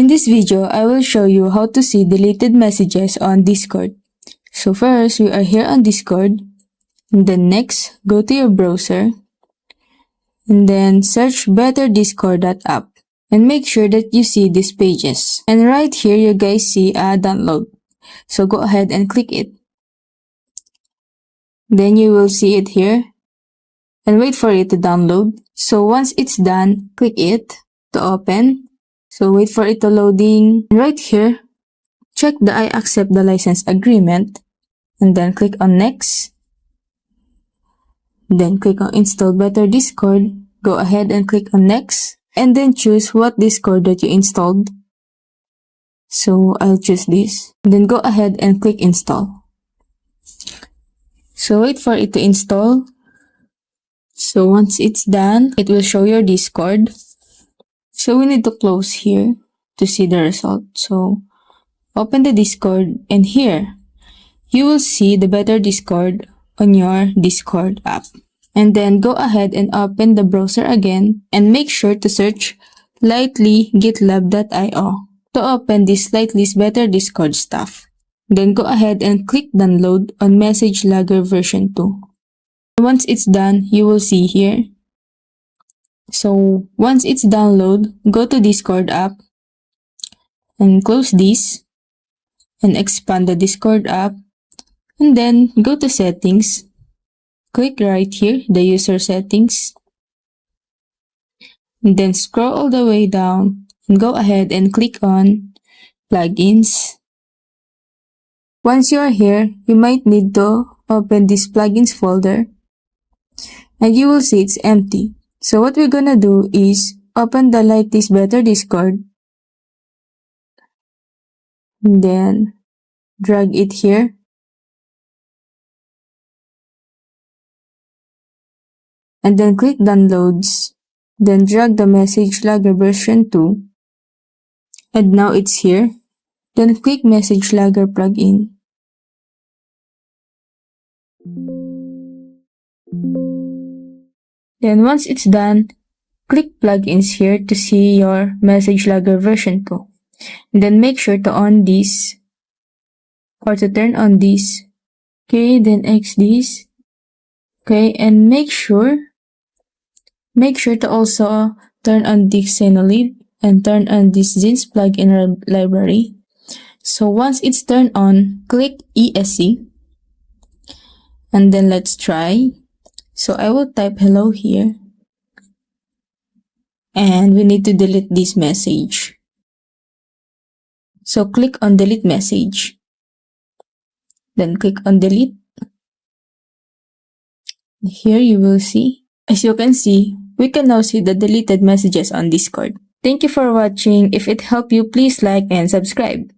In this video, I will show you how to see deleted messages on Discord. So first, we are here on Discord. And then next, go to your browser. And then search betterdiscord.app. And make sure that you see these pages. And right here, you guys see a download. So go ahead and click it. Then you will see it here. And wait for it to download. So once it's done, click it to open. So wait for it to loading. And right here, check the I accept the license agreement. And then click on next. Then click on install Better Discord. Go ahead and click on next. And then choose what Discord that you installed. So I'll choose this. Then go ahead and click install. So wait for it to install. So once it's done, it will show your Discord. So we need to close here to see the result. So open the Discord, and here you will see the Better Discord on your Discord app. And then go ahead and open the browser again and make sure to search lightlygitlab.io to open this Lightly's Better Discord stuff. Then go ahead and click download on Message Logger version 2. Once it's done, you will see here. So once it's download, go to Discord app and close this and expand the Discord app, and then go to settings. Click right here, the user settings, and then scroll all the way down and go ahead and click on plugins. Once you are here, you might need to open this plugins folder, and you will see it's empty. So what we're gonna do is open the Lightly's Better Discord, and then drag it here. And then click downloads. Then drag the Message Logger version 2. And now it's here. Then click Message Logger plugin. Then once it's done, click plugins here to see your Message Logger version 2. And then make sure to on this or to turn on this. Okay, then X this. Okay, and make sure to also turn on this Xenolib and turn on this Zins plugin library. So once it's turned on, click ESC. And then let's try. So I will type hello here. And we need to delete this message. So click on delete message. Then click on delete. Here you will see. As you can see, we can now see the deleted messages on Discord. Thank you for watching. If it helped you, please like and subscribe.